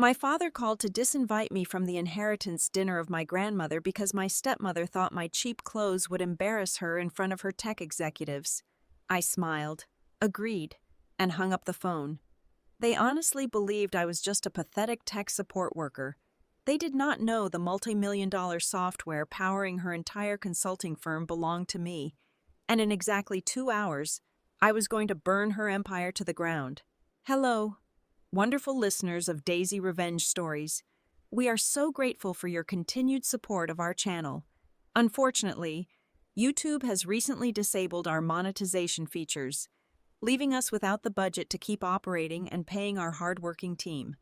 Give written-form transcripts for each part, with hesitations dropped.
My father called to disinvite me from the inheritance dinner of my grandmother because my stepmother thought my cheap clothes would embarrass her in front of her tech executives. I smiled, agreed, and hung up the phone. They honestly believed I was just a pathetic tech support worker. They did not know the multi-million-dollar software powering her entire consulting firm belonged to me, and in exactly 2 hours, I was going to burn her empire to the ground. Hello, wonderful listeners of Daisy Revenge Stories. We are so grateful for your continued support of our channel. Unfortunately, YouTube has recently disabled our monetization features, leaving us without the budget to keep operating and paying our hardworking team.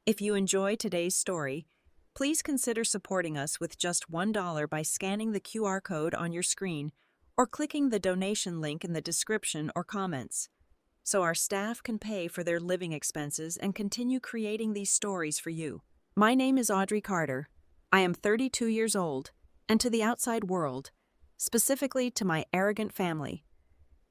If you enjoy today's story, please consider supporting us with just $1 by scanning the QR code on your screen or clicking the donation link in the description or comments, so our staff can pay for their living expenses and continue creating these stories for you. My name is Audrey Carter. I am 32 years old, and to the outside world, specifically to my arrogant family,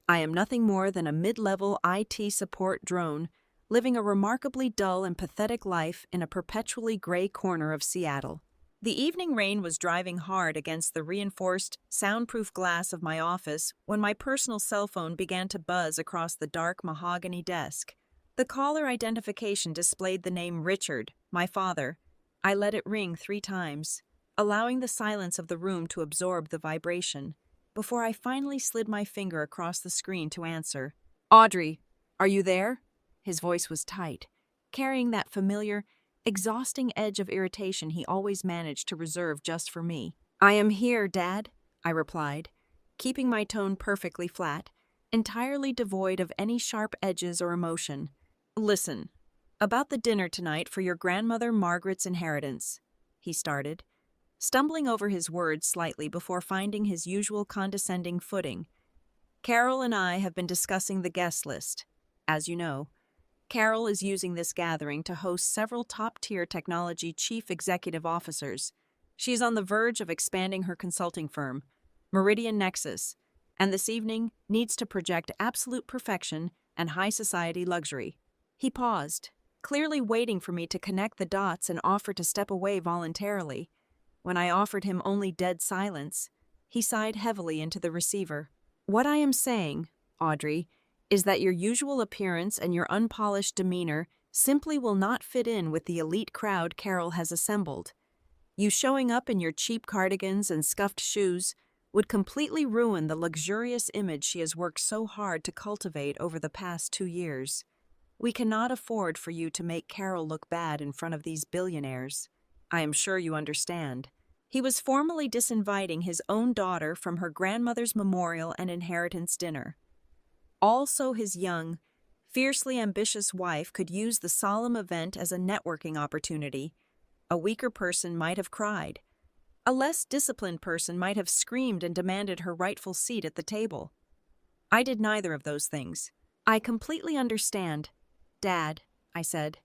I am nothing more than a mid-level IT support drone living a remarkably dull and pathetic life in a perpetually gray corner of Seattle. The evening rain was driving hard against the reinforced, soundproof glass of my office when my personal cell phone began to buzz across the dark mahogany desk. The caller identification displayed the name Richard, my father. I let it ring 3 times, allowing the silence of the room to absorb the vibration, before I finally slid my finger across the screen to answer. "Audrey, are you there?" His voice was tight, carrying that familiar, exhausting edge of irritation he always managed to reserve just for me. "I am here, Dad," I replied, keeping my tone perfectly flat, entirely devoid of any sharp edges or emotion. "Listen, about the dinner tonight for your grandmother Margaret's inheritance," he started, stumbling over his words slightly before finding his usual condescending footing. "Carol and I have been discussing the guest list. As you know, Carol is using this gathering to host several top-tier technology chief executive officers. She is on the verge of expanding her consulting firm, Meridian Nexus, and this evening needs to project absolute perfection and high society luxury." He paused, clearly waiting for me to connect the dots and offer to step away voluntarily. When I offered him only dead silence, he sighed heavily into the receiver. "What I am saying, Audrey, is that your usual appearance and your unpolished demeanor simply will not fit in with the elite crowd Carol has assembled. You showing up in your cheap cardigans and scuffed shoes would completely ruin the luxurious image she has worked so hard to cultivate over the past 2 years. We cannot afford for you to make Carol look bad in front of these billionaires. I am sure you understand." He was formally disinviting his own daughter from her grandmother's memorial and inheritance dinner. Also, his young, fiercely ambitious wife could use the solemn event as a networking opportunity. A weaker person might have cried. A less disciplined person might have screamed and demanded her rightful seat at the table. I did neither of those things. "I completely understand, Dad," I said,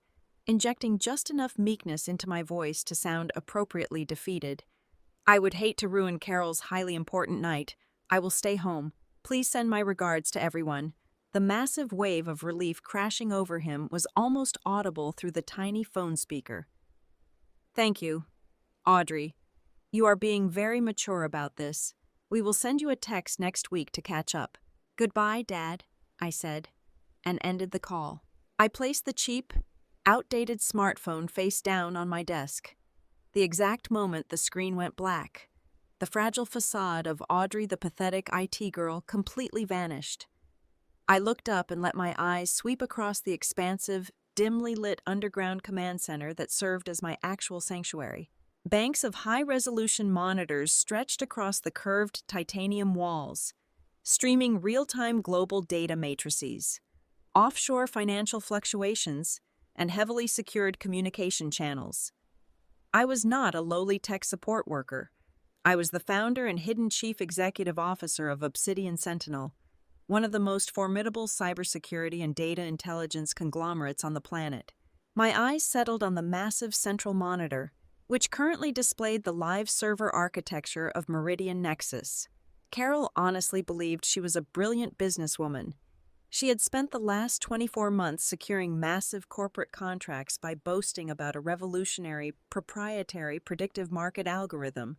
injecting just enough meekness into my voice to sound appropriately defeated. "I would hate to ruin Carol's highly important night. I will stay home. Please send my regards to everyone." The massive wave of relief crashing over him was almost audible through the tiny phone speaker. "Thank you, Audrey. You are being very mature about this. We will send you a text next week to catch up." "Goodbye, Dad," I said, and ended the call. I placed the cheap, outdated smartphone face down on my desk. The exact moment the screen went black, the fragile facade of Audrey the pathetic IT girl completely vanished. I looked up and let my eyes sweep across the expansive, dimly lit underground command center that served as my actual sanctuary. Banks of high-resolution monitors stretched across the curved titanium walls, streaming real-time global data matrices, offshore financial fluctuations, and heavily secured communication channels. I was not a lowly tech support worker. I was the founder and hidden chief executive officer of Obsidian Sentinel, one of the most formidable cybersecurity and data intelligence conglomerates on the planet. My eyes settled on the massive central monitor, which currently displayed the live server architecture of Meridian Nexus. Carol honestly believed she was a brilliant businesswoman, She had spent the last 24 months securing massive corporate contracts by boasting about a revolutionary, proprietary predictive market algorithm.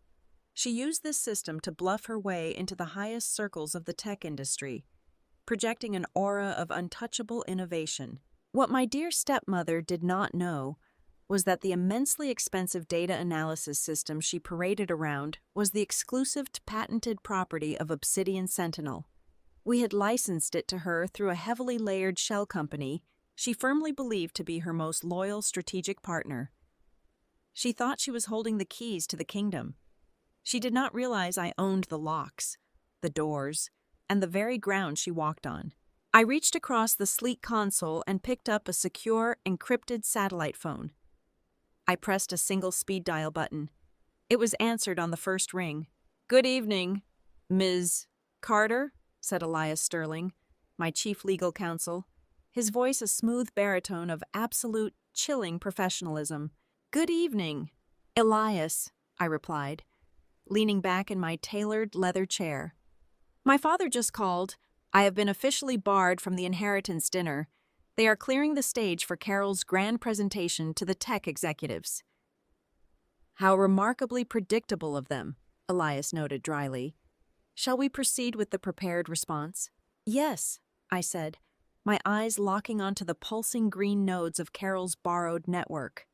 She used this system to bluff her way into the highest circles of the tech industry, projecting an aura of untouchable innovation. What my dear stepmother did not know was that the immensely expensive data analysis system she paraded around was the exclusive patented property of Obsidian Sentinel. We had licensed it to her through a heavily layered shell company she firmly believed to be her most loyal strategic partner. She thought she was holding the keys to the kingdom. She did not realize I owned the locks, the doors, and the very ground she walked on. I reached across the sleek console and picked up a secure, encrypted satellite phone. I pressed a single speed dial button. It was answered on the first ring. "Good evening, Ms. Carter," said Elias Sterling, my chief legal counsel, his voice a smooth baritone of absolute, chilling professionalism. "Good evening, Elias," I replied, leaning back in my tailored leather chair. "My father just called. I have been officially barred from the inheritance dinner. They are clearing the stage for Carol's grand presentation to the tech executives." "How remarkably predictable of them," Elias noted dryly. "Shall we proceed with the prepared response?" "Yes," I said, my eyes locking onto the pulsing green nodes of Carol's borrowed network.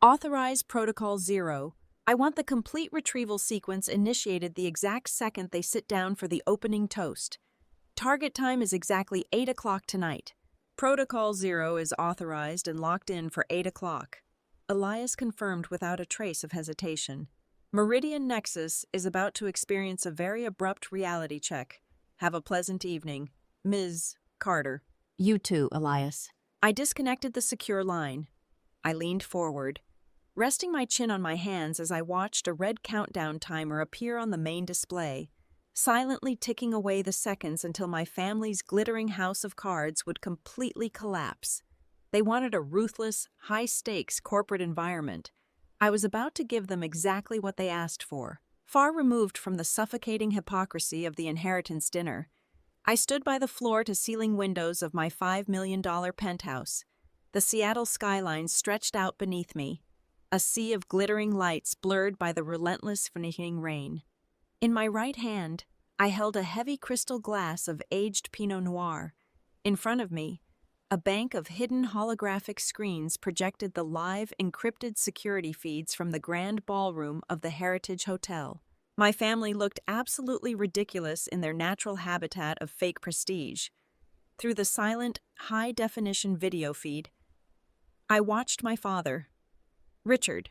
"Authorize Protocol 0. I want the complete retrieval sequence initiated the exact second they sit down for the opening toast. Target time is exactly 8 o'clock tonight." "Protocol 0 is authorized and locked in for 8 o'clock. Elias confirmed without a trace of hesitation. "Meridian Nexus is about to experience a very abrupt reality check. Have a pleasant evening, Ms. Carter." "You too, Elias." I disconnected the secure line. I leaned forward, resting my chin on my hands as I watched a red countdown timer appear on the main display, silently ticking away the seconds until my family's glittering house of cards would completely collapse. They wanted a ruthless, high-stakes corporate environment. I was about to give them exactly what they asked for. Far removed from the suffocating hypocrisy of the inheritance dinner, I stood by the floor-to-ceiling windows of my $5 million penthouse. The Seattle skyline stretched out beneath me, a sea of glittering lights blurred by the relentless finishing rain. In my right hand, I held a heavy crystal glass of aged Pinot Noir. In front of me, a bank of hidden holographic screens projected the live, encrypted security feeds from the grand ballroom of the Heritage Hotel. My family looked absolutely ridiculous in their natural habitat of fake prestige. Through the silent, high-definition video feed, I watched my father, Richard,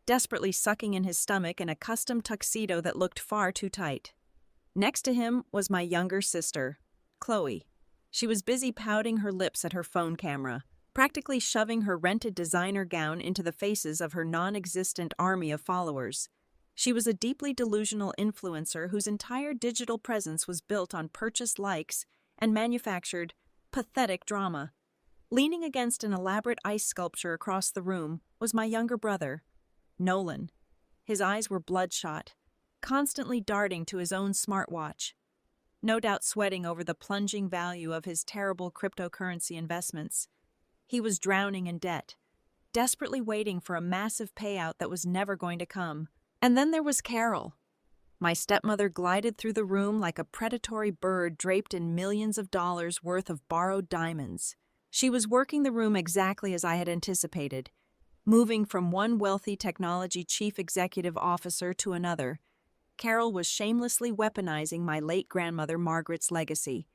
desperately sucking in his stomach in a custom tuxedo that looked far too tight. Next to him was my younger sister, Chloe. She was busy pouting her lips at her phone camera, practically shoving her rented designer gown into the faces of her non-existent army of followers. She was a deeply delusional influencer whose entire digital presence was built on purchased likes and manufactured, pathetic drama. Leaning against an elaborate ice sculpture across the room was my younger brother, Nolan. His eyes were bloodshot, constantly darting to his own smartwatch, no doubt sweating over the plunging value of his terrible cryptocurrency investments. He was drowning in debt, desperately waiting for a massive payout that was never going to come. And then there was Carol. My stepmother glided through the room like a predatory bird draped in millions of dollars worth of borrowed diamonds. She was working the room exactly as I had anticipated, moving from one wealthy technology chief executive officer to another. Carol was shamelessly weaponizing my late grandmother Margaret's legacy.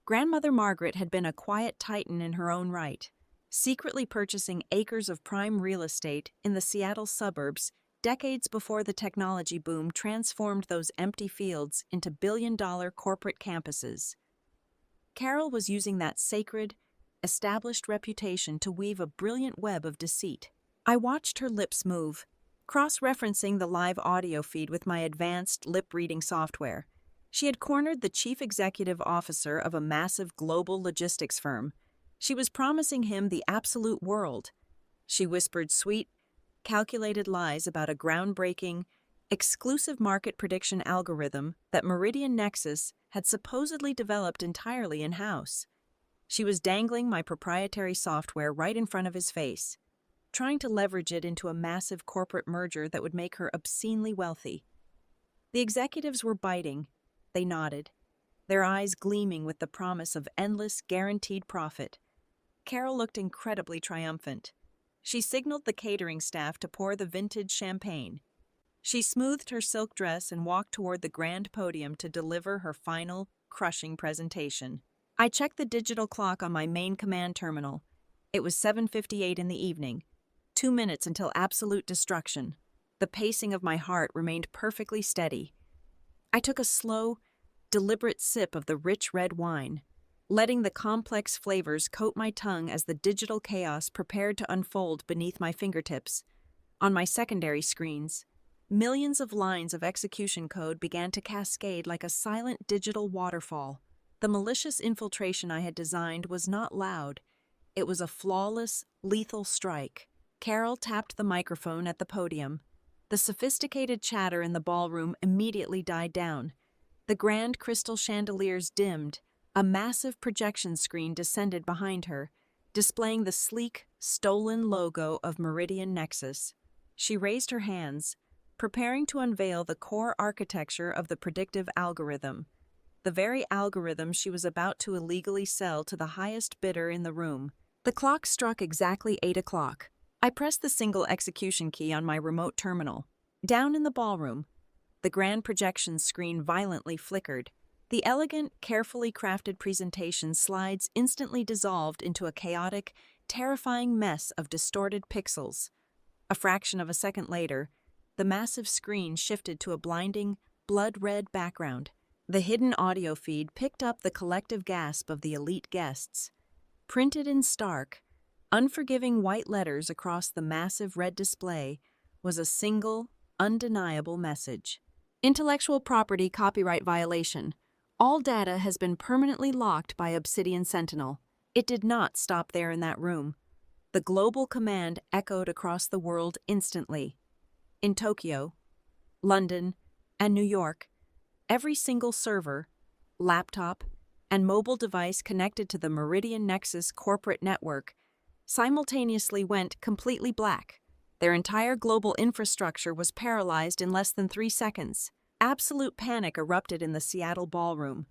Grandmother Margaret had been a quiet titan in her own right, secretly purchasing acres of prime real estate in the Seattle suburbs decades before the technology boom transformed those empty fields into billion-dollar corporate campuses. Carol was using that sacred, established reputation to weave a brilliant web of deceit. I watched her lips move, cross-referencing the live audio feed with my advanced lip-reading software. She had cornered the chief executive officer of a massive global logistics firm. She was promising him the absolute world. She whispered sweet, calculated lies about a groundbreaking, exclusive market prediction algorithm that Meridian Nexus had supposedly developed entirely in-house. She was dangling my proprietary software right in front of his face, trying to leverage it into a massive corporate merger that would make her obscenely wealthy. The executives were biting. They nodded, their eyes gleaming with the promise of endless, guaranteed profit. Carol looked incredibly triumphant. She signaled the catering staff to pour the vintage champagne. She smoothed her silk dress and walked toward the grand podium to deliver her final, crushing presentation. I checked the digital clock on my main command terminal. It was 7:58 in the evening, 2 minutes until absolute destruction. The pacing of my heart remained perfectly steady. I took a slow, deliberate sip of the rich red wine, letting the complex flavors coat my tongue as the digital chaos prepared to unfold beneath my fingertips. On my secondary screens, millions of lines of execution code began to cascade like a silent digital waterfall. The malicious infiltration I had designed was not loud. It was a flawless, lethal strike. Carol tapped the microphone at the podium. The sophisticated chatter in the ballroom immediately died down. The grand crystal chandeliers dimmed. A massive projection screen descended behind her, displaying the sleek, stolen logo of Meridian Nexus. She raised her hands, preparing to unveil the core architecture of the predictive algorithm, the very algorithm she was about to illegally sell to the highest bidder in the room. The clock struck exactly 8 o'clock. I pressed the single execution key on my remote terminal. Down in the ballroom, the grand projection screen violently flickered. The elegant, carefully crafted presentation slides instantly dissolved into a chaotic, terrifying mess of distorted pixels. A fraction of a second later, the massive screen shifted to a blinding, blood-red background. The hidden audio feed picked up the collective gasp of the elite guests. Printed in stark, unforgiving white letters across the massive red display was a single, undeniable message. Intellectual property copyright violation. All data has been permanently locked by Obsidian Sentinel. It did not stop there in that room. The global command echoed across the world instantly. In Tokyo, London, and New York, every single server, laptop, and mobile device connected to the Meridian Nexus corporate network simultaneously went completely black. Their entire global infrastructure was paralyzed in less than 3 seconds. Absolute panic erupted in the Seattle ballroom.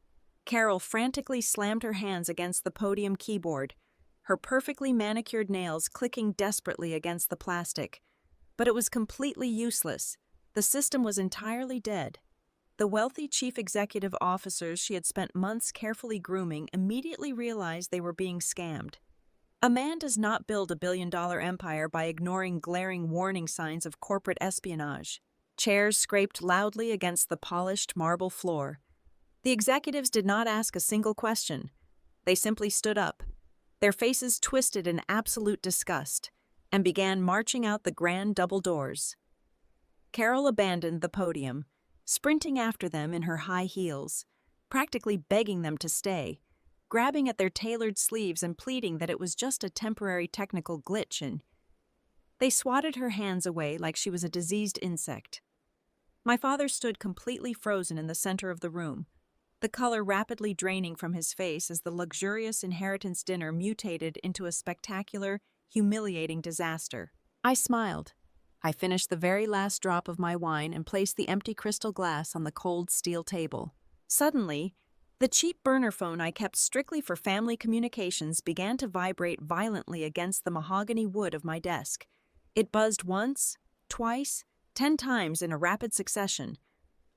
Carol frantically slammed her hands against the podium keyboard, her perfectly manicured nails clicking desperately against the plastic. But it was completely useless. The system was entirely dead. The wealthy chief executive officers she had spent months carefully grooming immediately realized they were being scammed. A man does not build a billion-dollar empire by ignoring glaring warning signs of corporate espionage. Chairs scraped loudly against the polished marble floor. The executives did not ask a single question. They simply stood up, their faces twisted in absolute disgust, and began marching out the grand double doors. Carol abandoned the podium, sprinting after them in her high heels, practically begging them to stay, grabbing at their tailored sleeves and pleading that it was just a temporary technical glitch, and they swatted her hands away like she was a diseased insect. My father stood completely frozen in the center of the room, the color rapidly draining from his face as the luxurious inheritance dinner mutated into a spectacular, humiliating disaster. I smiled. I finished the very last drop of my wine and placed the empty crystal glass on the cold steel table. Suddenly, the cheap burner phone I kept strictly for family communications began to vibrate violently against the mahogany wood of my desk. It buzzed once, twice, 10 times in a rapid succession.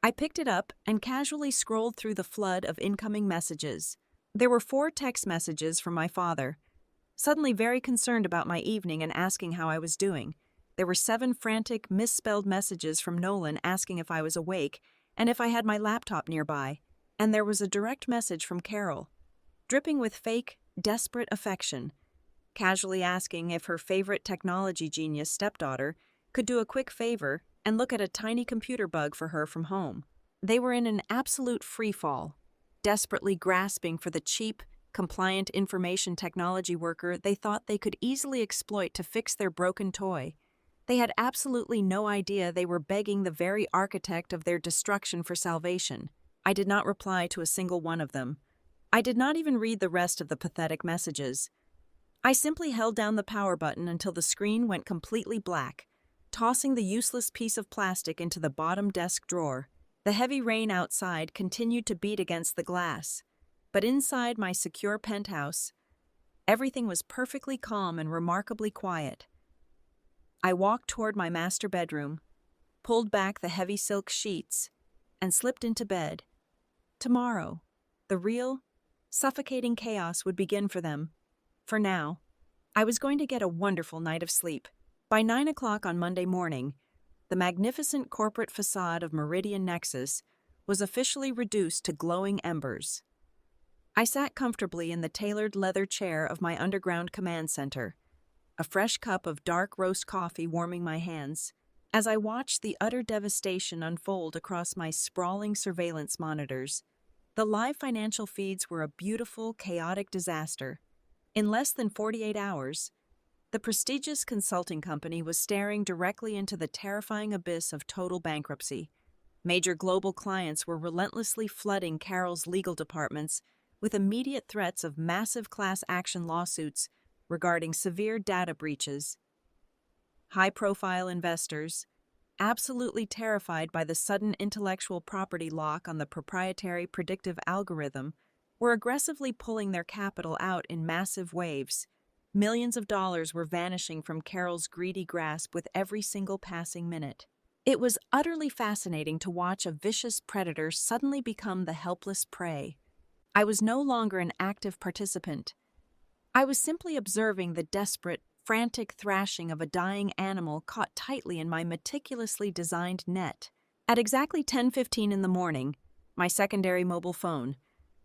I picked it up and casually scrolled through the flood of incoming messages. There were 4 text messages from my father, suddenly very concerned about my evening and asking how I was doing. There were 7 frantic, misspelled messages from Nolan asking if I was awake and if I had my laptop nearby. And there was a direct message from Carol, dripping with fake, desperate affection, casually asking if her favorite technology genius stepdaughter could do a quick favor and look at a tiny computer bug for her from home. They were in an absolute freefall, desperately grasping for the cheap, compliant information technology worker they thought they could easily exploit to fix their broken toy. They had absolutely no idea they were begging the very architect of their destruction for salvation. I did not reply to a single one of them. I did not even read the rest of the pathetic messages. I simply held down the power button until the screen went completely black, tossing the useless piece of plastic into the bottom desk drawer. The heavy rain outside continued to beat against the glass, but inside my secure penthouse, everything was perfectly calm and remarkably quiet. I walked toward my master bedroom, pulled back the heavy silk sheets, and slipped into bed. Tomorrow, the real, suffocating chaos would begin for them. For now, I was going to get a wonderful night of sleep. By 9 o'clock on Monday morning, the magnificent corporate facade of Meridian Nexus was officially reduced to glowing embers. I sat comfortably in the tailored leather chair of my underground command center, a fresh cup of dark roast coffee warming my hands, as I watched the utter devastation unfold across my sprawling surveillance monitors. The live financial feeds were a beautiful, chaotic disaster. In less than 48 hours, the prestigious consulting company was staring directly into the terrifying abyss of total bankruptcy. Major global clients were relentlessly flooding Carol's legal departments with immediate threats of massive class action lawsuits regarding severe data breaches. High-profile investors, absolutely terrified by the sudden intellectual property lock on the proprietary predictive algorithm, were aggressively pulling their capital out in massive waves. Millions of dollars were vanishing from Carol's greedy grasp with every single passing minute. It was utterly fascinating to watch a vicious predator suddenly become the helpless prey. I was no longer an active participant. I was simply observing the desperate, frantic thrashing of a dying animal caught tightly in my meticulously designed net. At exactly 10:15 in the morning, my secondary mobile phone,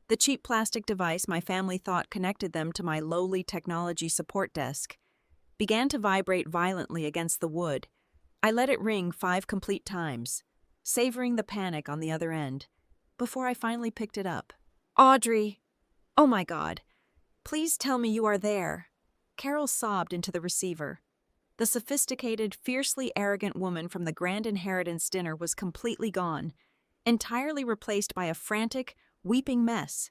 the cheap plastic device my family thought connected them to my lowly technology support desk, began to vibrate violently against the wood. I let it ring 5 complete times, savoring the panic on the other end, before I finally picked it up. "Audrey! Oh my God! Please tell me you are there!" Carol sobbed into the receiver. The sophisticated, fiercely arrogant woman from the grand inheritance dinner was completely gone, entirely replaced by a frantic, weeping mess.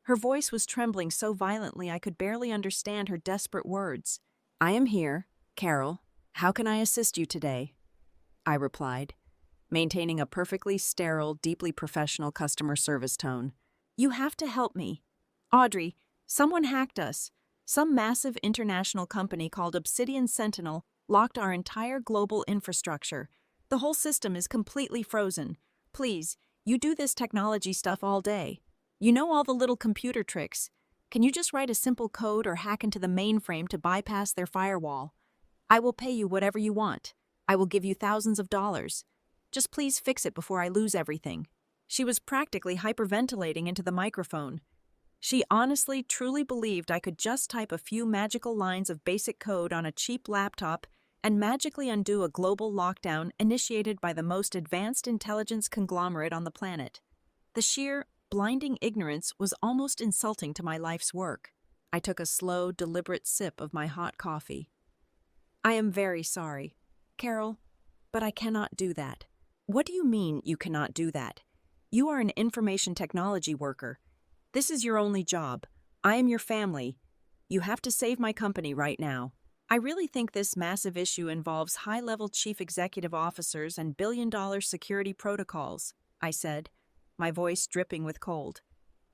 Her voice was trembling so violently I could barely understand her desperate words. "I am here, Carol. How can I assist you today?" I replied, maintaining a perfectly sterile, deeply professional customer service tone. "You have to help me. Audrey, someone hacked us. Some massive international company called Obsidian Sentinel locked our entire global infrastructure. The whole system is completely frozen. Please, you do this technology stuff all day. You know all the little computer tricks. Can you just write a simple code or hack into the mainframe to bypass their firewall? I will pay you whatever you want. I will give you thousands of dollars. Just please fix it before I lose everything." She was practically hyperventilating into the microphone. She honestly, truly believed I could just type a few magical lines of basic code on a cheap laptop and magically undo a global lockdown initiated by the most advanced intelligence conglomerate on the planet. The sheer, blinding ignorance was almost insulting to my life's work. I took a slow, deliberate sip of my hot coffee. "I am very sorry, Carol, but I cannot do that." "What do you mean you cannot do that? You are an information technology worker. This is your only job. I am your family. You have to save my company right now. I really think this massive issue involves high-level chief executive officers and billion-dollar security protocols," I said, my voice dripping with cold.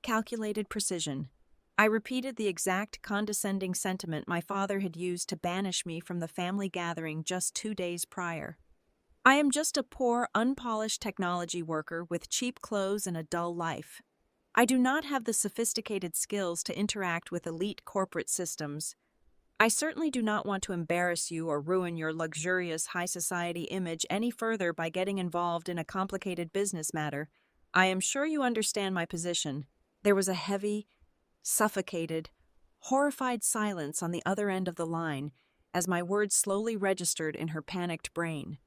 Calculated precision. I repeated the exact condescending sentiment my father had used to banish me from the family gathering just 2 days prior. "I am just a poor, unpolished technology worker with cheap clothes and a dull life. I do not have the sophisticated skills to interact with elite corporate systems. I certainly do not want to embarrass you or ruin your luxurious high society image any further by getting involved in a complicated business matter. I am sure you understand my position." There was a heavy, suffocated, horrified silence on the other end of the line as my words slowly registered in her panicked brain.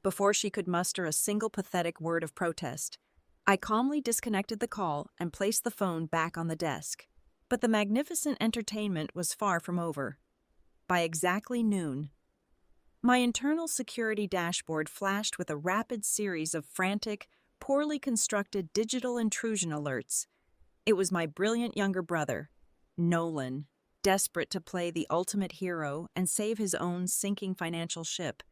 Before she could muster a single pathetic word of protest, I calmly disconnected the call and placed the phone back on the desk. But the magnificent entertainment was far from over. By exactly noon, my internal security dashboard flashed with a rapid series of frantic, poorly constructed digital intrusion alerts. It was my brilliant younger brother, Nolan, desperate to play the ultimate hero and save his own sinking financial ship.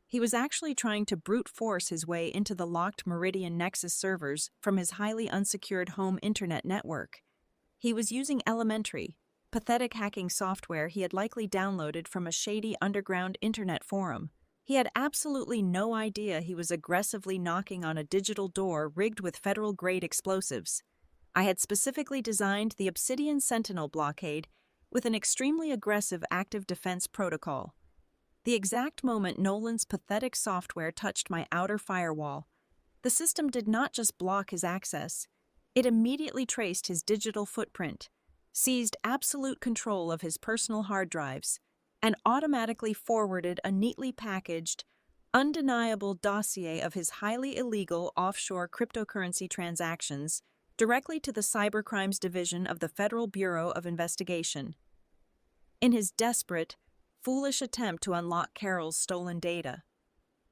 He was actually trying to brute force his way into the locked Meridian Nexus servers from his highly unsecured home internet network. He was using Elementary, pathetic hacking software he had likely downloaded from a shady underground internet forum. He had absolutely no idea he was aggressively knocking on a digital door rigged with federal-grade explosives. I had specifically designed the Obsidian Sentinel blockade with an extremely aggressive active defense protocol. The exact moment Nolan's pathetic software touched my outer firewall, the system did not just block his access, it immediately traced his digital footprint, seized absolute control of his personal hard drives, and automatically forwarded a neatly packaged, undeniable dossier of his highly illegal offshore cryptocurrency transactions directly to the Cybercrimes Division of the Federal Bureau of Investigation. In his desperate, foolish attempt to unlock Carol's stolen data,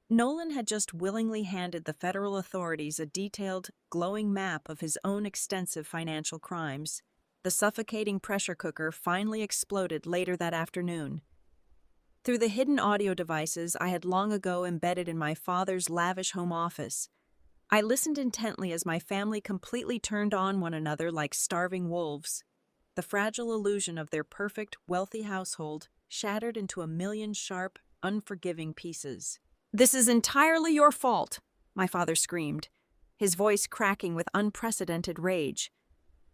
Nolan had just willingly handed the federal authorities a detailed, glowing map of his own extensive financial crimes. The suffocating pressure cooker finally exploded later that afternoon. Through the hidden audio devices I had long ago embedded in my father's lavish home office, I listened intently as my family completely turned on one another like starving wolves. The fragile illusion of their perfect, wealthy household shattered into a million sharp, unforgiving pieces. "This is entirely your fault," my father screamed, his voice cracking with unprecedented rage.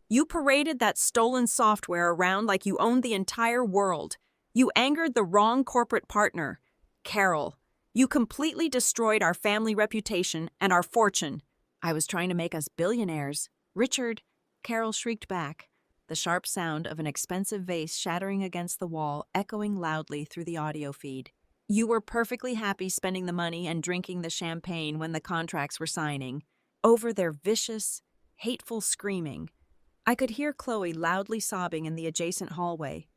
"You paraded that stolen software around like you owned the entire world. You angered the wrong corporate partner, Carol. You completely destroyed our family reputation and our fortune. I was trying to make us billionaires. Richard," Carol shrieked back, the sharp sound of an expensive vase shattering against the wall echoing loudly through the audio feed. "You were perfectly happy spending the money and drinking the champagne when the contracts were signing." Over their vicious, hateful screaming, I could hear Chloe loudly sobbing in the adjacent hallway.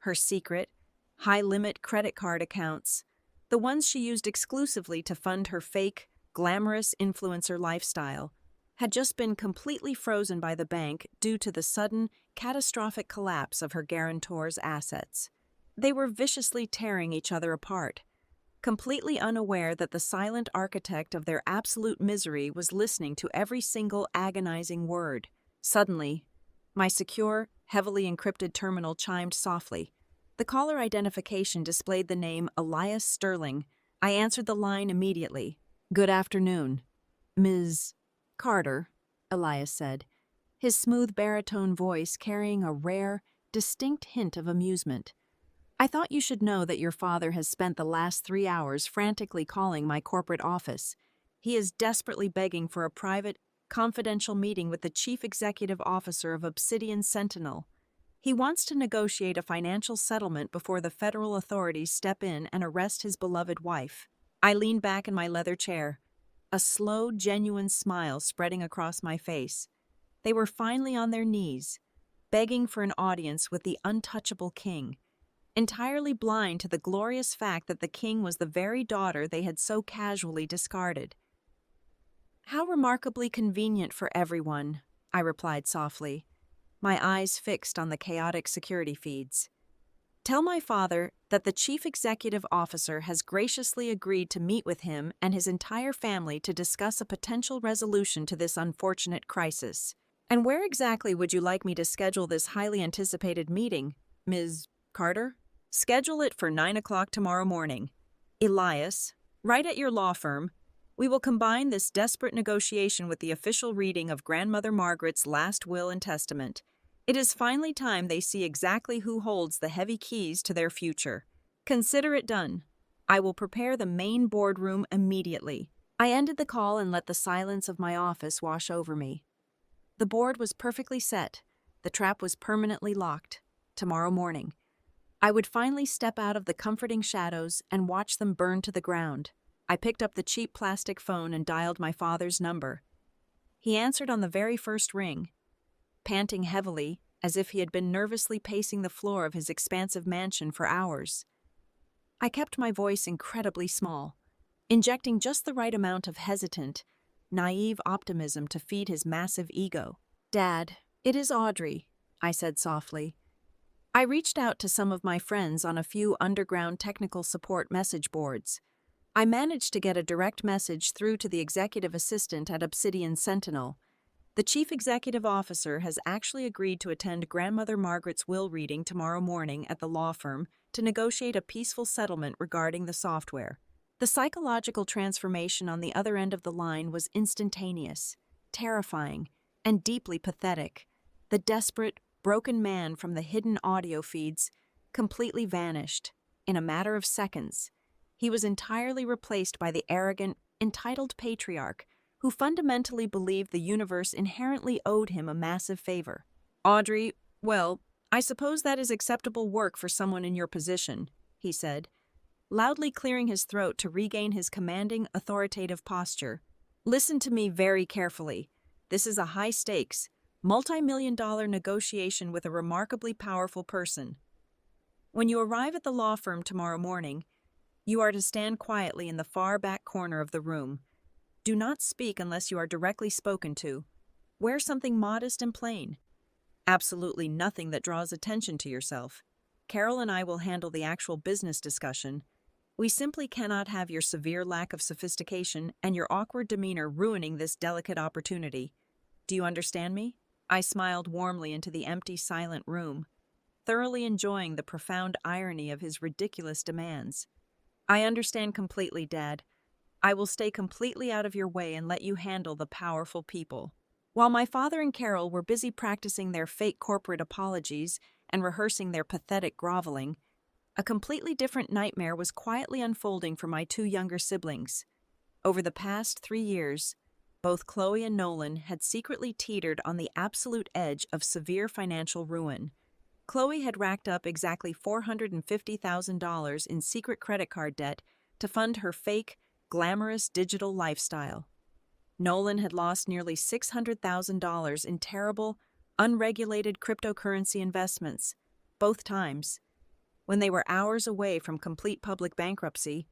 Her secret, high-limit credit card accounts, the ones she used exclusively to fund her fake, glamorous influencer lifestyle, had just been completely frozen by the bank due to the sudden, catastrophic collapse of her guarantor's assets. They were viciously tearing each other apart, completely unaware that the silent architect of their absolute misery was listening to every single agonizing word. Suddenly, my secure, heavily encrypted terminal chimed softly. The caller identification displayed the name Elias Sterling. I answered the line immediately. "Good afternoon, Ms. Carter," Elias said, his smooth baritone voice carrying a rare, distinct hint of amusement. "I thought you should know that your father has spent the last 3 hours frantically calling my corporate office. He is desperately begging for a private, confidential meeting with the chief executive officer of Obsidian Sentinel. He wants to negotiate a financial settlement before the federal authorities step in and arrest his beloved wife." I leaned back in my leather chair, a slow, genuine smile spreading across my face. They were finally on their knees, begging for an audience with the untouchable king, entirely blind to the glorious fact that the king was the very daughter they had so casually discarded. "How remarkably convenient for everyone," I replied softly, my eyes fixed on the chaotic security feeds. "Tell my father that the chief executive officer has graciously agreed to meet with him and his entire family to discuss a potential resolution to this unfortunate crisis." "And where exactly would you like me to schedule this highly anticipated meeting, Ms. Carter?" "Schedule it for 9 o'clock tomorrow morning. Elias, right at your law firm. We will combine this desperate negotiation with the official reading of Grandmother Margaret's last will and testament. It is finally time they see exactly who holds the heavy keys to their future. Consider it done. I will prepare the main boardroom immediately." I ended the call and let the silence of my office wash over me. The board was perfectly set. The trap was permanently locked. Tomorrow morning, I would finally step out of the comforting shadows and watch them burn to the ground. I picked up the cheap plastic phone and dialed my father's number. He answered on the very first ring, panting heavily as if he had been nervously pacing the floor of his expansive mansion for hours. I kept my voice incredibly small, injecting just the right amount of hesitant, naive optimism to feed his massive ego. "Dad, "It is Audrey," I said softly. I reached out to some of my friends on a few underground technical support message boards. I managed to get a direct message through to the executive assistant at Obsidian Sentinel. The chief executive officer has actually agreed to attend Grandmother Margaret's will reading tomorrow morning at the law firm to negotiate a peaceful settlement regarding the software. The psychological transformation on the other end of the line was instantaneous, terrifying, and deeply pathetic. The desperate, broken man from the hidden audio feeds completely vanished in a matter of seconds. He was entirely replaced by the arrogant, entitled patriarch who fundamentally believed the universe inherently owed him a massive favor. "Audrey, well, I suppose that is acceptable work for someone in your position," he said, loudly clearing his throat to regain his commanding, authoritative posture. "Listen to me very carefully. This is a high-stakes, multi-million-dollar negotiation with a remarkably powerful person. When you arrive at the law firm tomorrow morning, you are to stand quietly in the far back corner of the room. Do not speak unless you are directly spoken to. Wear something modest and plain. Absolutely nothing that draws attention to yourself. Carol and I will handle the actual business discussion. We simply cannot have your severe lack of sophistication and your awkward demeanor ruining this delicate opportunity. Do you understand me?" I smiled warmly into the empty, silent room, thoroughly enjoying the profound irony of his ridiculous demands. "I understand completely, Dad. I will stay completely out of your way and let you handle the powerful people." While my father and Carol were busy practicing their fake corporate apologies and rehearsing their pathetic groveling, a completely different nightmare was quietly unfolding for my two younger siblings. Over the past 3 years, both Chloe and Nolan had secretly teetered on the absolute edge of severe financial ruin. Chloe had racked up exactly $450,000 in secret credit card debt to fund her fake, glamorous digital lifestyle. Nolan had lost nearly $600,000 in terrible, unregulated cryptocurrency investments, both times. When they were hours away from complete public bankruptcy,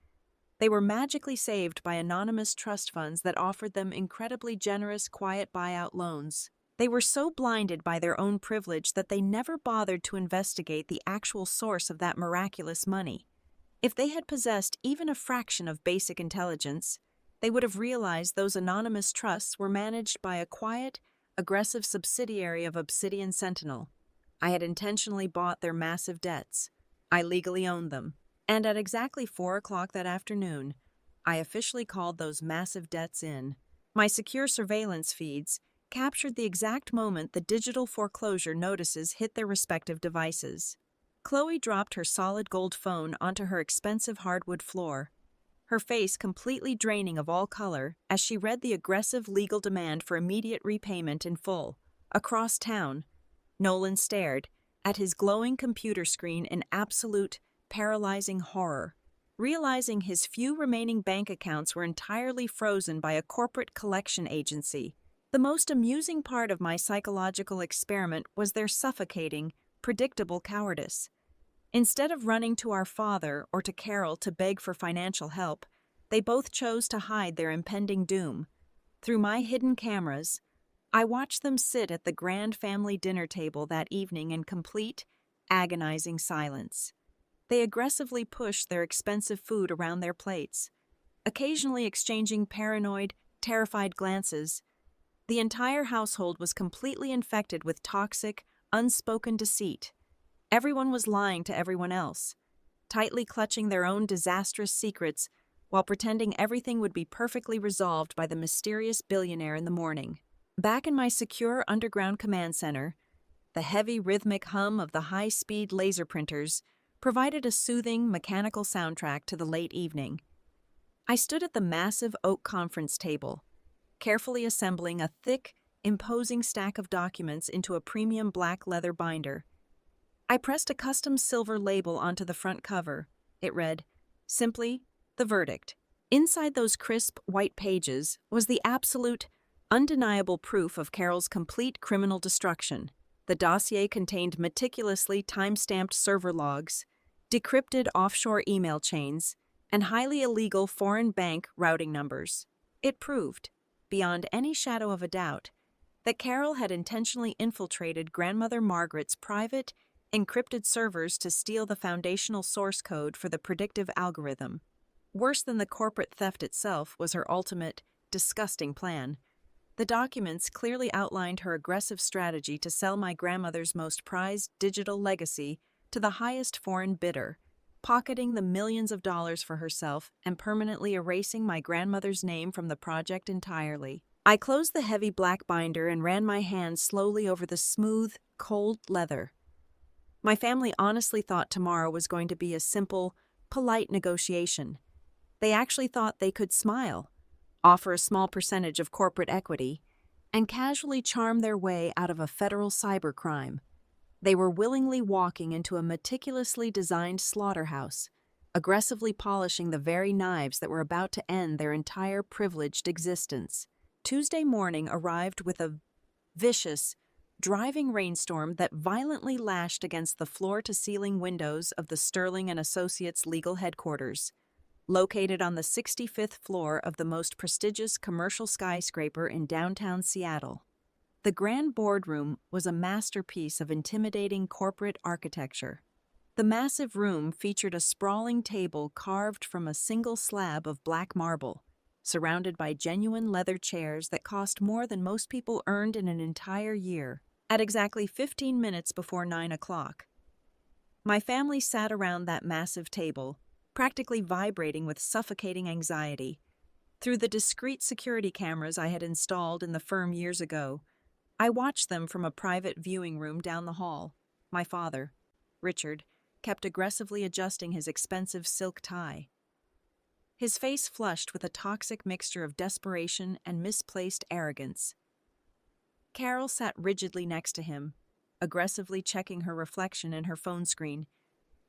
they were magically saved by anonymous trust funds that offered them incredibly generous, quiet buyout loans. They were so blinded by their own privilege that they never bothered to investigate the actual source of that miraculous money. If they had possessed even a fraction of basic intelligence, they would have realized those anonymous trusts were managed by a quiet, aggressive subsidiary of Obsidian Sentinel. I had intentionally bought their massive debts. I legally owned them. And at exactly 4 o'clock that afternoon, I officially called those massive debts in. My secure surveillance feeds captured the exact moment the digital foreclosure notices hit their respective devices. Chloe dropped her solid gold phone onto her expensive hardwood floor, her face completely draining of all color as she read the aggressive legal demand for immediate repayment in full. Across town, Nolan stared at his glowing computer screen in absolute, paralyzing horror, realizing his few remaining bank accounts were entirely frozen by a corporate collection agency. The most amusing part of my psychological experiment was their suffocating, predictable cowardice. Instead of running to our father or to Carol to beg for financial help, they both chose to hide their impending doom. Through my hidden cameras, I watched them sit at the grand family dinner table that evening in complete, agonizing silence. They aggressively pushed their expensive food around their plates, occasionally exchanging paranoid, terrified glances. The entire household was completely infected with toxic, unspoken deceit. Everyone was lying to everyone else, tightly clutching their own disastrous secrets while pretending everything would be perfectly resolved by the mysterious billionaire in the morning. Back in my secure underground command center, the heavy rhythmic hum of the high-speed laser printers provided a soothing, mechanical soundtrack to the late evening. I stood at the massive oak conference table, carefully assembling a thick, imposing stack of documents into a premium black leather binder. I pressed a custom silver label onto the front cover. It read, simply, "The Verdict." Inside those crisp, white pages was the absolute, undeniable proof of Carol's complete criminal destruction. The dossier contained meticulously time-stamped server logs, decrypted offshore email chains, and highly illegal foreign bank routing numbers. It proved, beyond any shadow of a doubt, that Carol had intentionally infiltrated Grandmother Margaret's private, encrypted servers to steal the foundational source code for the predictive algorithm. Worse than the corporate theft itself was her ultimate, disgusting plan. The documents clearly outlined her aggressive strategy to sell my grandmother's most prized digital legacy to the highest foreign bidder, pocketing the millions of dollars for herself and permanently erasing my grandmother's name from the project entirely. I closed the heavy black binder and ran my hands slowly over the smooth, cold leather. My family honestly thought tomorrow was going to be a simple, polite negotiation. They actually thought they could smile, offer a small percentage of corporate equity, and casually charm their way out of a federal cybercrime. They were willingly walking into a meticulously designed slaughterhouse, aggressively polishing the very knives that were about to end their entire privileged existence. Tuesday morning arrived with a vicious, driving rainstorm that violently lashed against the floor-to-ceiling windows of the Sterling & Associates legal headquarters, located on the 65th floor of the most prestigious commercial skyscraper in downtown Seattle. The grand boardroom was a masterpiece of intimidating corporate architecture. The massive room featured a sprawling table carved from a single slab of black marble, surrounded by genuine leather chairs that cost more than most people earned in an entire year. At exactly 15 minutes before 9 o'clock, my family sat around that massive table, practically vibrating with suffocating anxiety. Through the discreet security cameras I had installed in the firm years ago, I watched them from a private viewing room down the hall. My father, Richard, kept aggressively adjusting his expensive silk tie, his face flushed with a toxic mixture of desperation and misplaced arrogance. Carol sat rigidly next to him, aggressively checking her reflection in her phone screen,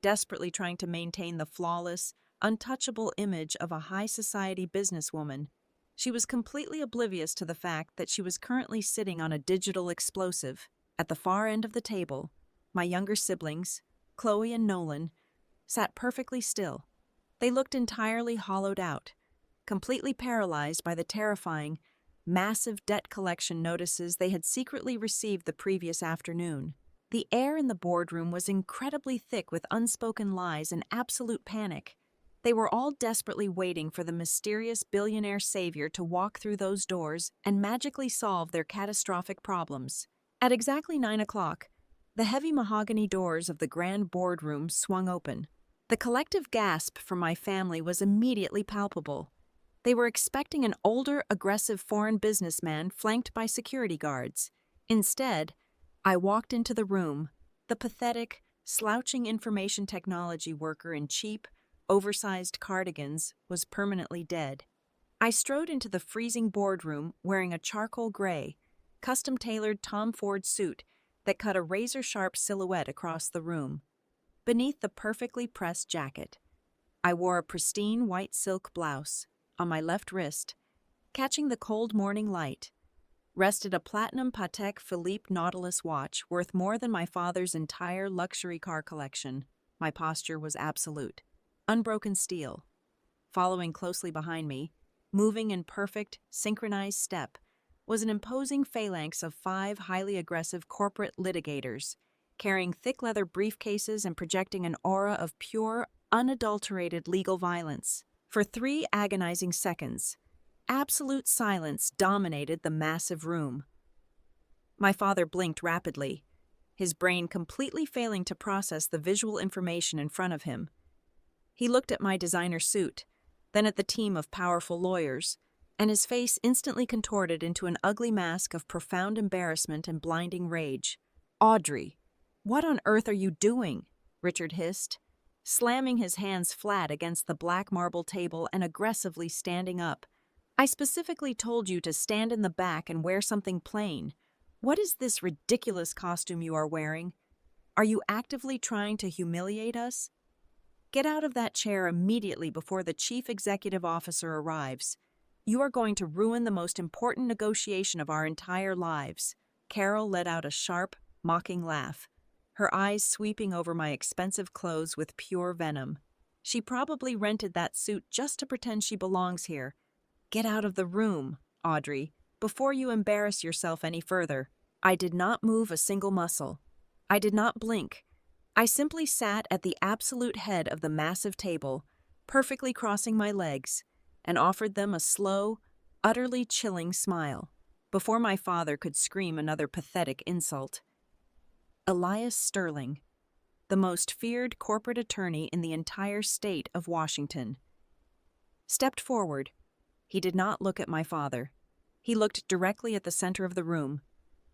desperately trying to maintain the flawless, untouchable image of a high-society businesswoman. She was completely oblivious to the fact that she was currently sitting on a digital explosive. At the far end of the table, my younger siblings, Chloe and Nolan, sat perfectly still. They looked entirely hollowed out, completely paralyzed by the terrifying, massive debt collection notices they had secretly received the previous afternoon. The air in the boardroom was incredibly thick with unspoken lies and absolute panic. They were all desperately waiting for the mysterious billionaire savior to walk through those doors and magically solve their catastrophic problems. At exactly 9 o'clock, the heavy mahogany doors of the grand boardroom swung open. The collective gasp from my family was immediately palpable. They were expecting an older, aggressive foreign businessman flanked by security guards. Instead, I walked into the room. The pathetic, slouching information technology worker in cheap, oversized cardigans was permanently dead. I strode into the freezing boardroom wearing a charcoal gray, custom-tailored Tom Ford suit that cut a razor-sharp silhouette across the room. Beneath the perfectly pressed jacket, I wore a pristine white silk blouse. On my left wrist, catching the cold morning light, rested a platinum Patek Philippe Nautilus watch worth more than my father's entire luxury car collection. My posture was absolute, unbroken steel. Following closely behind me, moving in perfect, synchronized step, was an imposing phalanx of 5 highly aggressive corporate litigators, carrying thick leather briefcases and projecting an aura of pure, unadulterated legal violence. For 3 agonizing seconds, absolute silence dominated the massive room. My father blinked rapidly, his brain completely failing to process the visual information in front of him. He looked at my designer suit, then at the team of powerful lawyers, and his face instantly contorted into an ugly mask of profound embarrassment and blinding rage. "Audrey, what on earth are you doing?" Richard hissed, slamming his hands flat against the black marble table and aggressively standing up. "I specifically told you to stand in the back and wear something plain. What is this ridiculous costume you are wearing? Are you actively trying to humiliate us? Get out of that chair immediately before the chief executive officer arrives. You are going to ruin the most important negotiation of our entire lives." Carol let out a sharp, mocking laugh, her eyes sweeping over my expensive clothes with pure venom. "She probably rented that suit just to pretend she belongs here. Get out of the room, Audrey. before you embarrass yourself any further." I did not move a single muscle. I did not blink. I simply sat at the absolute head of the massive table, perfectly crossing my legs, and offered them a slow, utterly chilling smile, before my father could scream another pathetic insult. Elias Sterling, the most feared corporate attorney in the entire state of Washington, stepped forward. He did not look at my father. He looked directly at the center of the room,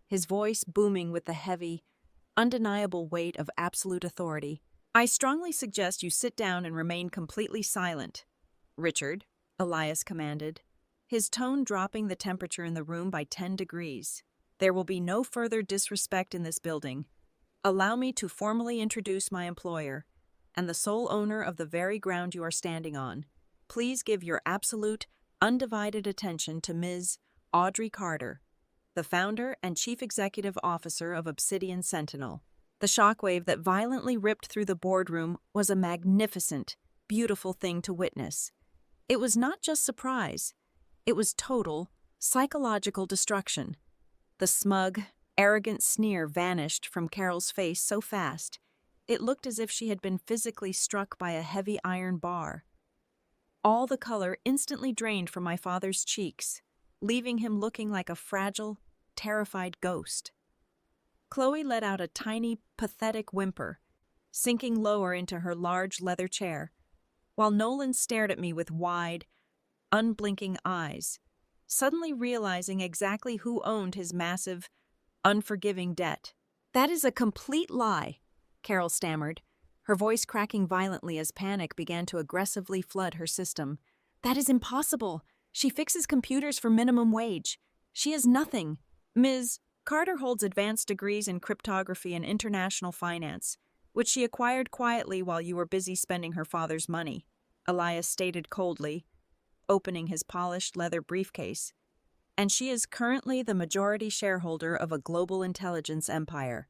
his voice booming with the heavy, undeniable weight of absolute authority. "I strongly suggest you sit down and remain completely silent, Richard," Elias commanded, his tone dropping the temperature in the room by 10 degrees. "There will be no further disrespect in this building. Allow me to formally introduce my employer and the sole owner of the very ground you are standing on. Please give your absolute, undivided attention to Ms. Audrey Carter, the founder and chief executive officer of Obsidian Sentinel." The shockwave that violently ripped through the boardroom was a magnificent, beautiful thing to witness. It was not just surprise. It was total, psychological destruction. The smug, arrogant sneer vanished from Carol's face so fast, it looked as if she had been physically struck by a heavy iron bar. All the color instantly drained from my father's cheeks, leaving him looking like a fragile, terrified ghost. Chloe let out a tiny, pathetic whimper, sinking lower into her large leather chair, while Nolan stared at me with wide, unblinking eyes, suddenly realizing exactly who owned his massive, unforgiving debt. "That is a complete lie," Carol stammered, her voice cracking violently as panic began to aggressively flood her system. "That is impossible. She fixes computers for minimum wage. She is nothing. Ms. Carter holds advanced degrees in cryptography and international finance, which she acquired quietly while you were busy spending her father's money," Elias stated coldly, opening his polished leather briefcase. "And she is currently the majority shareholder of a global intelligence empire.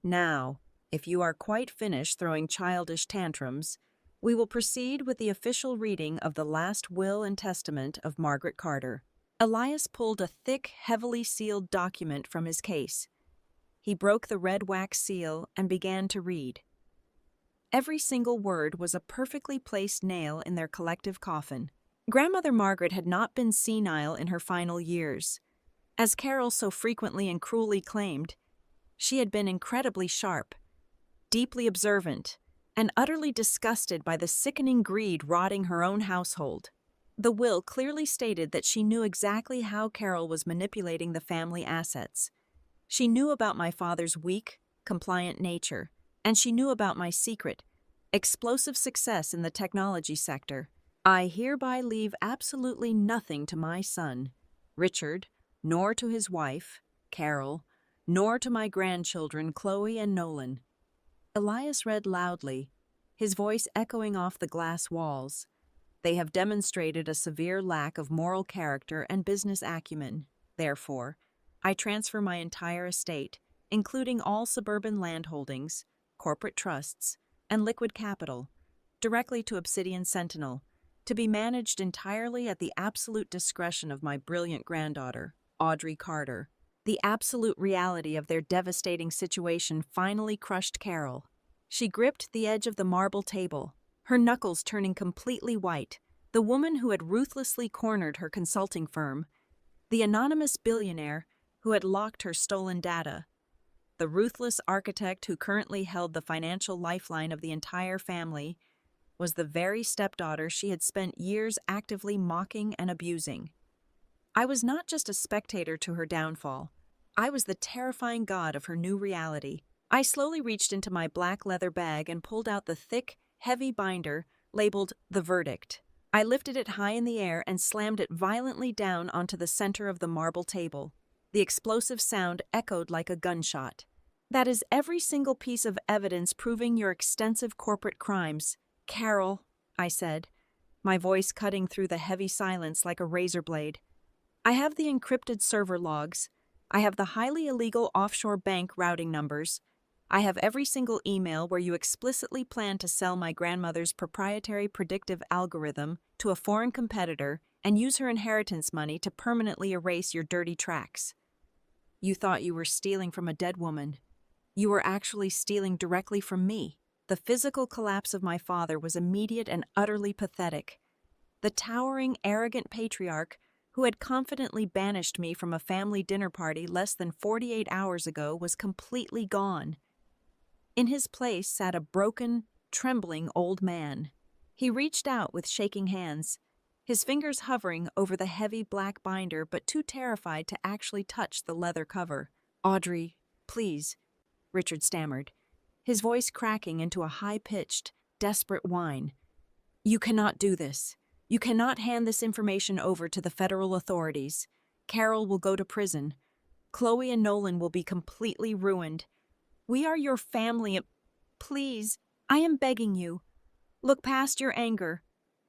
Now, if you are quite finished throwing childish tantrums, we will proceed with the official reading of the last will and testament of Margaret Carter." Elias pulled a thick, heavily sealed document from his case. He broke the red wax seal and began to read. Every single word was a perfectly placed nail in their collective coffin. Grandmother Margaret had not been senile in her final years. As Carol so frequently and cruelly claimed, she had been incredibly sharp, deeply observant, and utterly disgusted by the sickening greed rotting her own household. The will clearly stated that she knew exactly how Carol was manipulating the family assets. She knew about my father's weak, compliant nature, and she knew about my secret, explosive success in the technology sector. "I hereby leave absolutely nothing to my son, Richard, nor to his wife, Carol, nor to my grandchildren, Chloe and Nolan." Elias read loudly, his voice echoing off the glass walls. "They have demonstrated a severe lack of moral character and business acumen. Therefore, I transfer my entire estate, including all suburban land holdings, corporate trusts, and liquid capital, directly to Obsidian Sentinel, to be managed entirely at the absolute discretion of my brilliant granddaughter, Audrey Carter." The absolute reality of their devastating situation finally crushed Carol. She gripped the edge of the marble table, her knuckles turning completely white. The woman who had ruthlessly cornered her consulting firm, the anonymous billionaire who had locked her stolen data, the ruthless architect who currently held the financial lifeline of the entire family, was the very stepdaughter she had spent years actively mocking and abusing. I was not just a spectator to her downfall. I was the terrifying god of her new reality. I slowly reached into my black leather bag and pulled out the thick, heavy binder labeled "The Verdict." I lifted it high in the air and slammed it violently down onto the center of the marble table. The explosive sound echoed like a gunshot. "That is every single piece of evidence proving your extensive corporate crimes, Carol," I said, my voice cutting through the heavy silence like a razor blade. "I have the encrypted server logs. I have the highly illegal offshore bank routing numbers. I have every single email where you explicitly plan to sell my grandmother's proprietary predictive algorithm to a foreign competitor and use her inheritance money to permanently erase your dirty tracks. You thought you were stealing from a dead woman. You were actually stealing directly from me. The physical collapse of my father was immediate and utterly pathetic. The towering, arrogant patriarch who had confidently banished me from a family dinner party less than 48 hours ago was completely gone. In his place sat a broken, trembling old man. He reached out with shaking hands, his fingers hovering over the heavy black binder but too terrified to actually touch the leather cover. "Audrey, please," Richard stammered, his voice cracking into a high-pitched, desperate whine. "You cannot do this. You cannot hand this information over to the federal authorities. Carol will go to prison. Chloe and Nolan will be completely ruined. We are your family. Please, I am begging you. Look past your anger.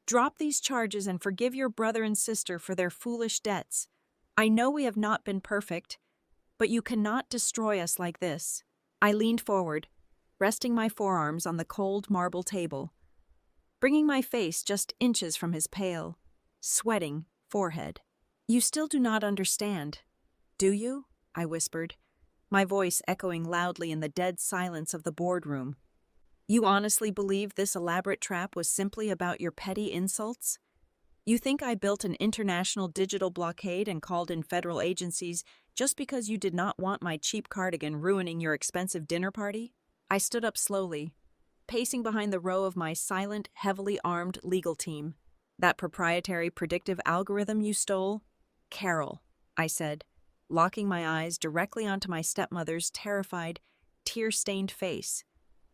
Drop these charges and forgive your brother and sister for their foolish debts. I know we have not been perfect, but you cannot destroy us like this." I leaned forward, resting my forearms on the cold marble table, bringing my face just inches from his pale, sweating forehead. "You still do not understand, do you?" I whispered, my voice echoing loudly in the dead silence of the boardroom. "You honestly believe this elaborate trap was simply about your petty insults? You think I built an international digital blockade and called in federal agencies just because you did not want my cheap cardigan ruining your expensive dinner party?" I stood up slowly, pacing behind the row of my silent, heavily armed legal team. "That proprietary predictive algorithm you stole?" "Carol," I said, locking my eyes directly onto my stepmother's terrified, tear-stained face.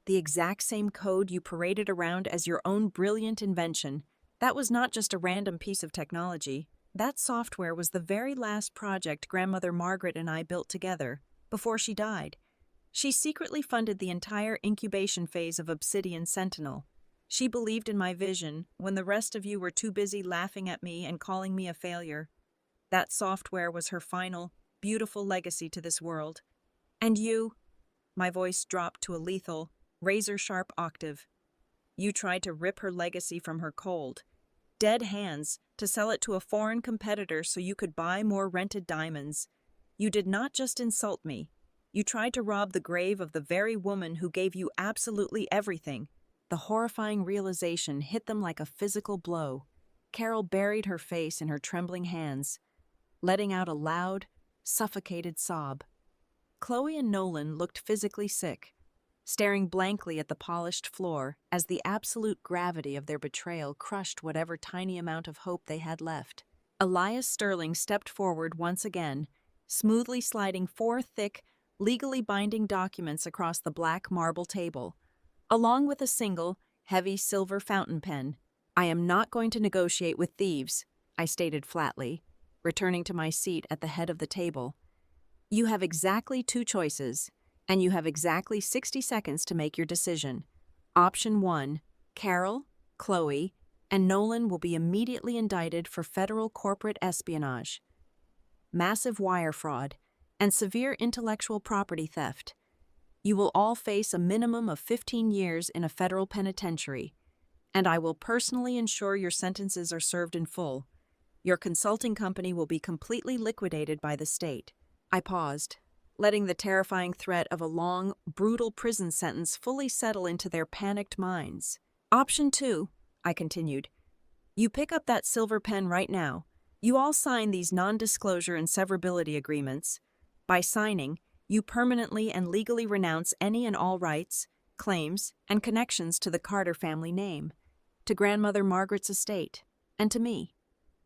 "The exact same code you paraded around as your own brilliant invention. That was not just a random piece of technology. That software was the very last project Grandmother Margaret and I built together, before she died. She secretly funded the entire incubation phase of Obsidian Sentinel. She believed in my vision when the rest of you were too busy laughing at me and calling me a failure. That software was her final, beautiful legacy to this world. And you," my voice dropped to a lethal, razor-sharp octave, "you tried to rip her legacy from her cold, dead hands to sell it to a foreign competitor so you could buy more rented diamonds. You did not just insult me. You tried to rob the grave of the very woman who gave you absolutely everything." The horrifying realization hit them like a physical blow. Carol buried her face in her trembling hands, letting out a loud, suffocated sob. Chloe and Nolan looked physically sick, staring blankly at the polished floor as the absolute gravity of their betrayal crushed whatever tiny amount of hope they had left. Elias Sterling stepped forward once again, smoothly sliding 4 thick, legally binding documents across the black marble table, along with a single, heavy silver fountain pen. "I am not going to negotiate with thieves," I stated flatly, returning to my seat at the head of the table. "You have exactly 2 choices, and you have exactly 60 seconds to make your decision. Option 1, Carol, Chloe, and Nolan will be immediately indicted for federal corporate espionage, massive wire fraud, and severe intellectual property theft. You will all face a minimum of 15 years in a federal penitentiary, and I will personally ensure your sentences are served in full. Your consulting company will be completely liquidated by the state." I paused, letting the terrifying threat of a long, brutal prison sentence fully settle into their panicked minds. "Option 2, I continued. "You pick up that silver pen right now. You all sign these non-disclosure and severability agreements. By signing, you permanently and legally renounce any and all rights, claims, and connections to the Carter family name, to Grandmother Margaret's estate, and to me.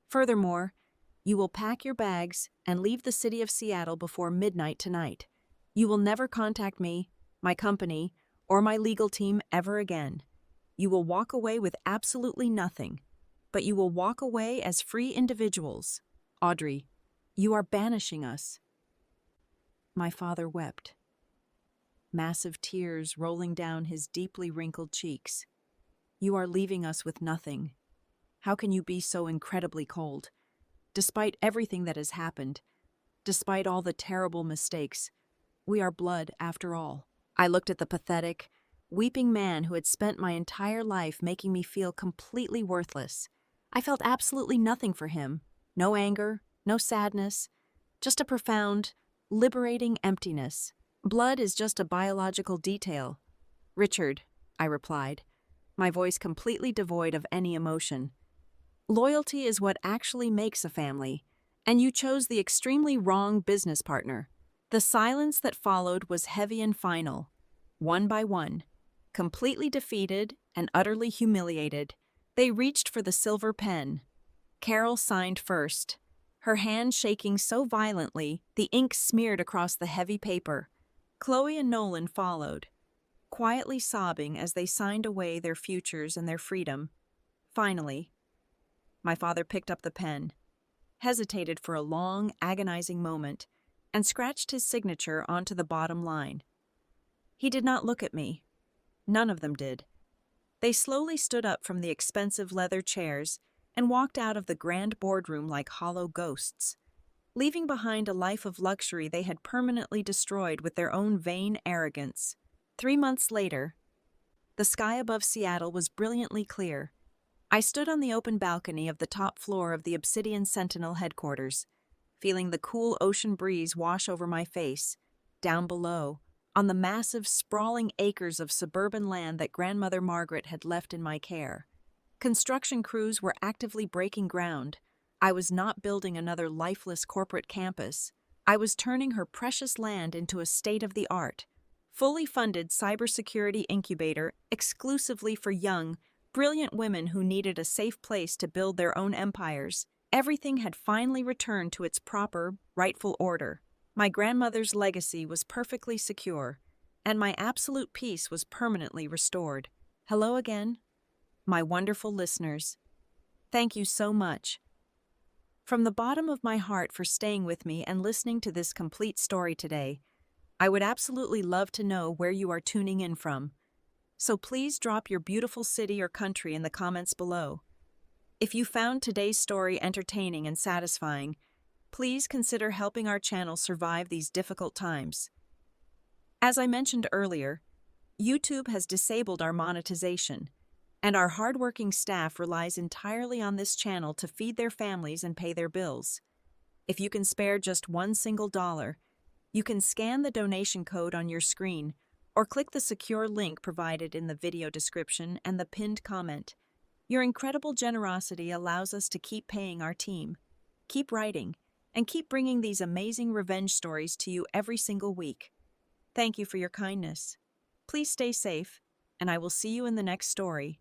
Furthermore, you will pack your bags and leave the city of Seattle before midnight tonight. You will never contact me, my company, or my legal team ever again. You will walk away with absolutely nothing, but you will walk away as free individuals. Audrey, you are banishing us." My father wept, massive tears rolling down his deeply wrinkled cheeks. "You are leaving us with nothing. How can you be so incredibly cold? Despite everything that has happened, despite all the terrible mistakes, we are blood after all." I looked at the pathetic, weeping man who had spent my entire life making me feel completely worthless. I felt absolutely nothing for him. No anger, no sadness, just a profound, liberating emptiness. Blood is just a biological detail. Richard, I replied, my voice completely devoid of any emotion. Loyalty is what actually makes a family, and you chose the extremely wrong business partner. The silence that followed was heavy and final. One by one, completely defeated and utterly humiliated, they reached for the silver pen. Carol signed first, her hand shaking so violently the ink smeared across the heavy paper. Chloe and Nolan followed, quietly sobbing as they signed away their futures and their freedom. Finally, my father picked up the pen, hesitated for a long, agonizing moment, and scratched his signature onto the bottom line. He did not look at me. None of them did. They slowly stood up from the expensive leather chairs and walked out of the grand boardroom like hollow ghosts, leaving behind a life of luxury they had permanently destroyed with their own vain arrogance. 3 months later, the sky above Seattle was brilliantly clear. I stood on the open balcony of the top floor of the Obsidian Sentinel headquarters, feeling the cool ocean breeze wash over my face. Down below, on the massive, sprawling acres of suburban land that Grandmother Margaret had left in my care, construction crews were actively breaking ground. I was not building another lifeless corporate campus. I was turning her precious land into a state-of-the-art, fully funded cybersecurity incubator exclusively for young, brilliant women who needed a safe place to build their own empires. Everything had finally returned to its proper, rightful order. My grandmother's legacy was perfectly secure, and my absolute peace was permanently restored. Hello again, my wonderful listeners. Thank you so much from the bottom of my heart for staying with me and listening to this complete story today. I would absolutely love to know where you are tuning in from. So please drop your beautiful city or country in the comments below. If you found today's story entertaining and satisfying, please consider helping our channel survive these difficult times. As I mentioned earlier, YouTube has disabled our monetization, and our hardworking staff relies entirely on this channel to feed their families and pay their bills. If you can spare just one single dollar, you can scan the donation code on your screen or click the secure link provided in the video description and the pinned comment. Your incredible generosity allows us to keep paying our team, keep writing, and keep bringing these amazing revenge stories to you every single week. Thank you for your kindness. Please stay safe, and I will see you in the next story.